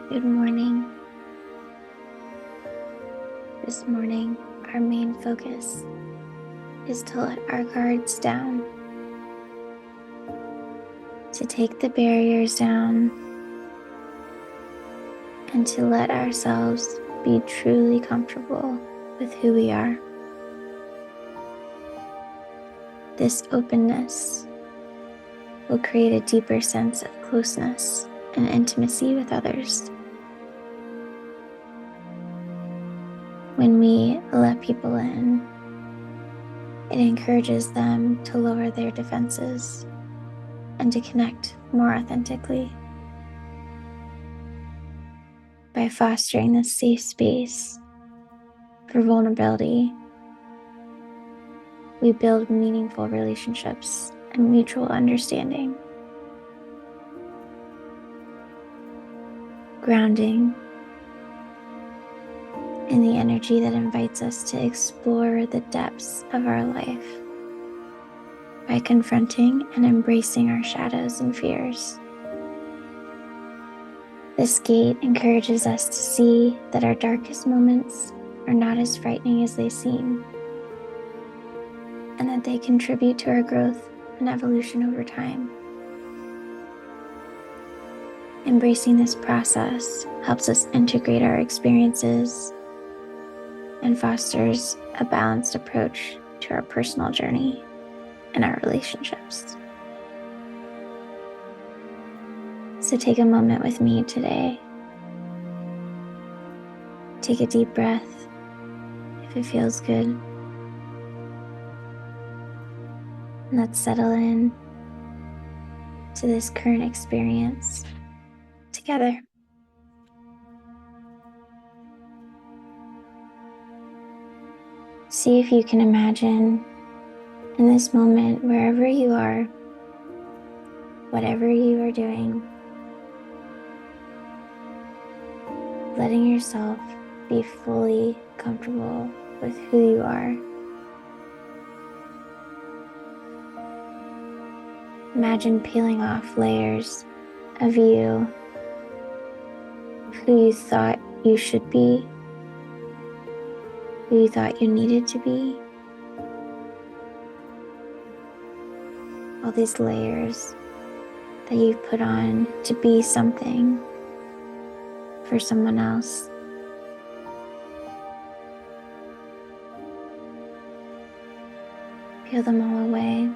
Good morning. This morning, our main focus is to let our guards down, to take the barriers down, and to let ourselves be truly comfortable with who we are. This openness will create a deeper sense of closeness and intimacy with others. When we let people in, it encourages them to lower their defenses and to connect more authentically. By fostering this safe space for vulnerability, we build meaningful relationships and mutual understanding. Grounding in the energy that invites us to explore the depths of our life by confronting and embracing our shadows and fears. This gate encourages us to see that our darkest moments are not as frightening as they seem, and that they contribute to our growth and evolution over time. Embracing this process helps us integrate our experiences and fosters a balanced approach to our personal journey and our relationships. So take a moment with me today. Take a deep breath if it feels good. And let's settle in to this current experience together. See if you can imagine in this moment, wherever you are, whatever you are doing, letting yourself be fully comfortable with who you are. Imagine peeling off layers of you, who you thought you should be, who you thought you needed to be. All these layers that you've put on to be something for someone else. Peel them all away.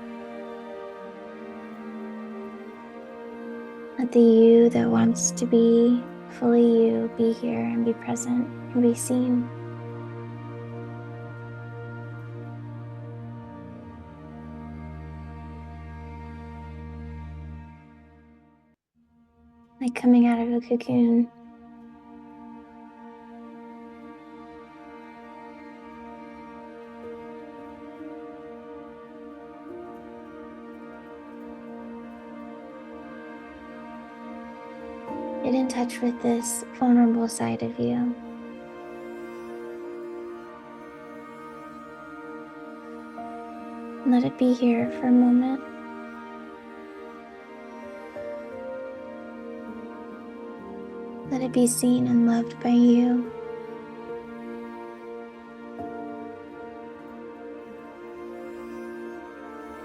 Let the you that wants to be fully you be here and be present and be seen. Like coming out of a cocoon. Get in touch with this vulnerable side of you. Let it be here for a moment. Let it be seen and loved by you.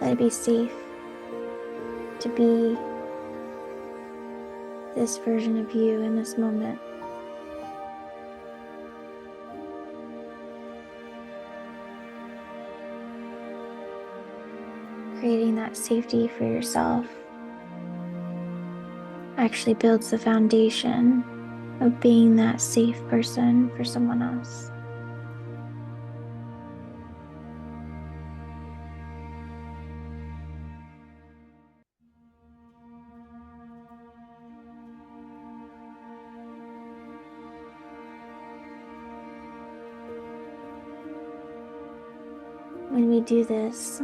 Let it be safe to be this version of you in this moment. Creating that safety for yourself actually builds the foundation of being that safe person for someone else. When we do this,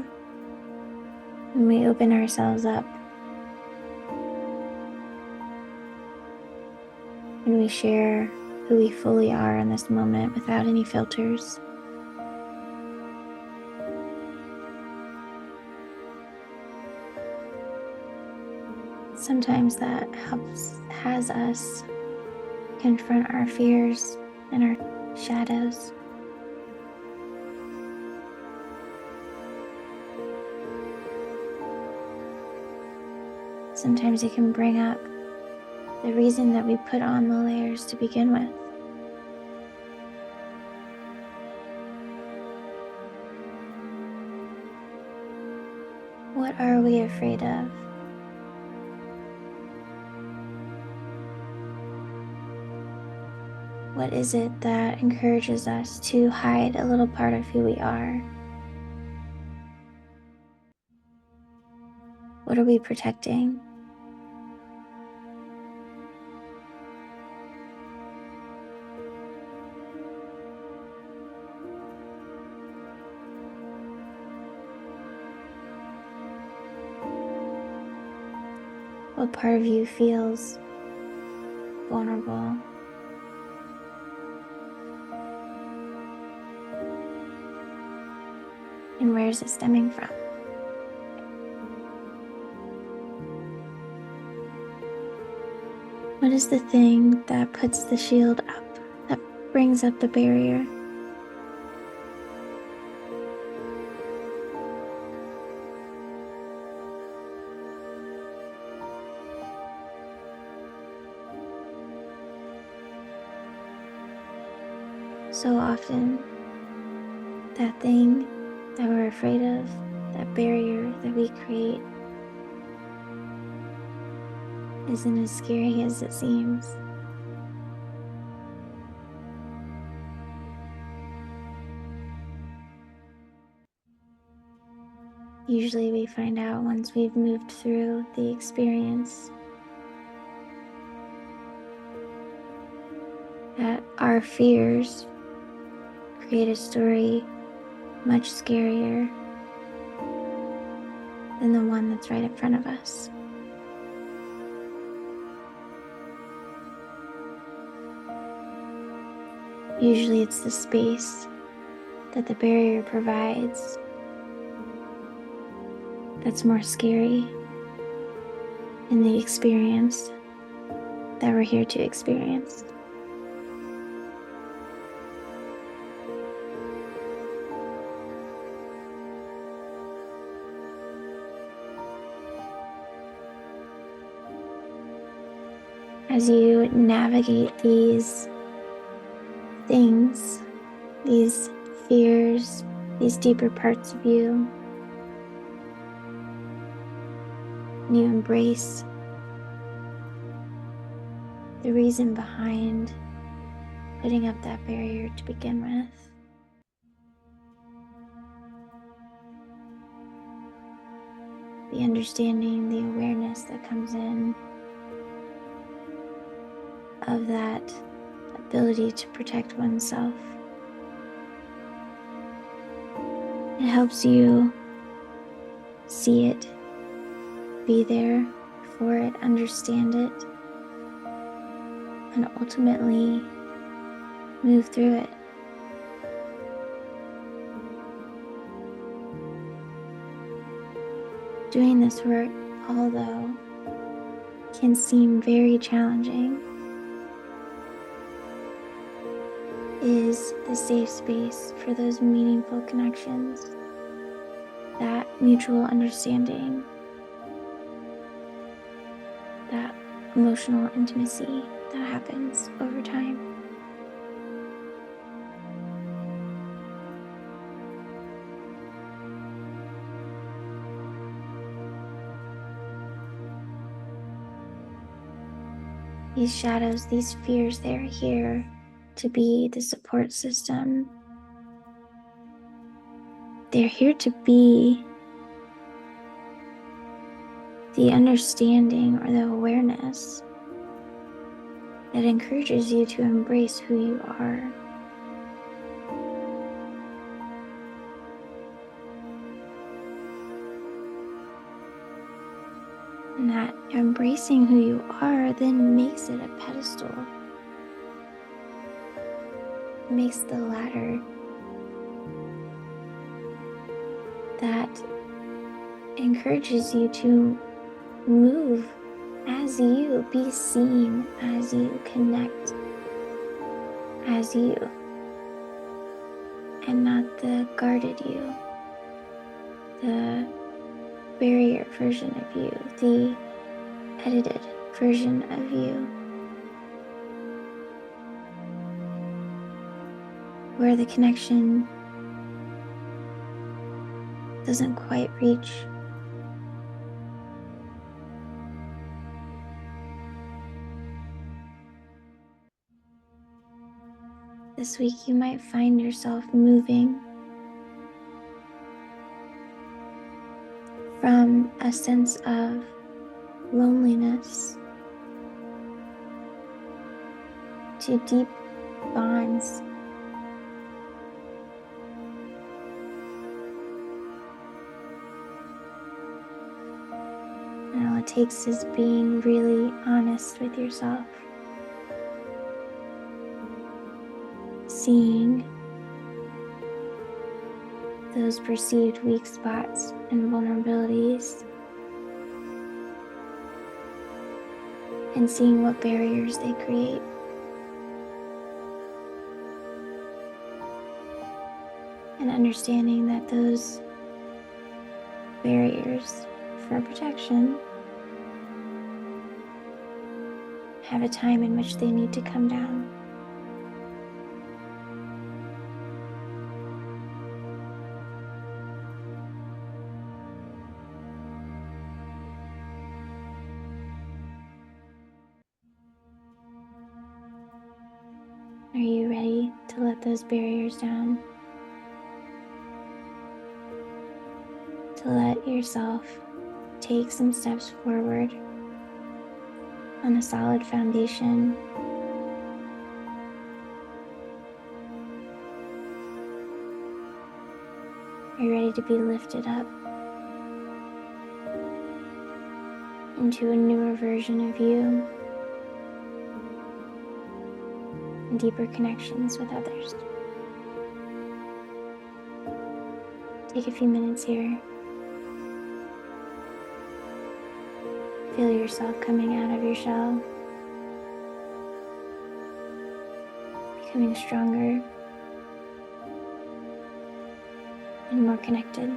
when we open ourselves up, when we share who we fully are in this moment without any filters, sometimes that has us confront our fears and our shadows. Sometimes it can bring up the reason that we put on the layers to begin with. What are we afraid of? What is it that encourages us to hide a little part of who we are? What are we protecting? What part of you feels vulnerable? And where is it stemming from? What is the thing that puts the shield up, that brings up the barrier? So often, that thing that we're afraid of, that barrier that we create, isn't as scary as it seems. Usually we find out once we've moved through the experience that our fears create a story much scarier than the one that's right in front of us. Usually it's the space that the barrier provides that's more scary in the experience that we're here to experience. As you navigate these things, these fears, these deeper parts of you, and you embrace the reason behind putting up that barrier to begin with. The understanding, the awareness that comes in of that ability to protect oneself. It helps you see it, be there for it, understand it, and ultimately move through it. Doing this work, although can seem very challenging, is the safe space for those meaningful connections, that mutual understanding, that emotional intimacy that happens over time. These shadows, these fears, they're here to be the support system. They're here to be the understanding or the awareness that encourages you to embrace who you are. And that embracing who you are then makes it a pedestal. It makes the ladder that encourages you to move as you, be seen as you, connect as you and not the guarded you, the barrier version of you, the edited version of you, where the connection doesn't quite reach. This week you might find yourself moving from a sense of loneliness to deep bonds. And all it takes is being really honest with yourself, seeing those perceived weak spots and vulnerabilities, and seeing what barriers they create. And understanding that those barriers for protection have a time in which they need to come down. Are you ready to let those barriers down? To let yourself take some steps forward on a solid foundation. Are you ready to be lifted up into a newer version of you and deeper connections with others? Take a few minutes here. Feel yourself coming out of your shell, becoming stronger and more connected.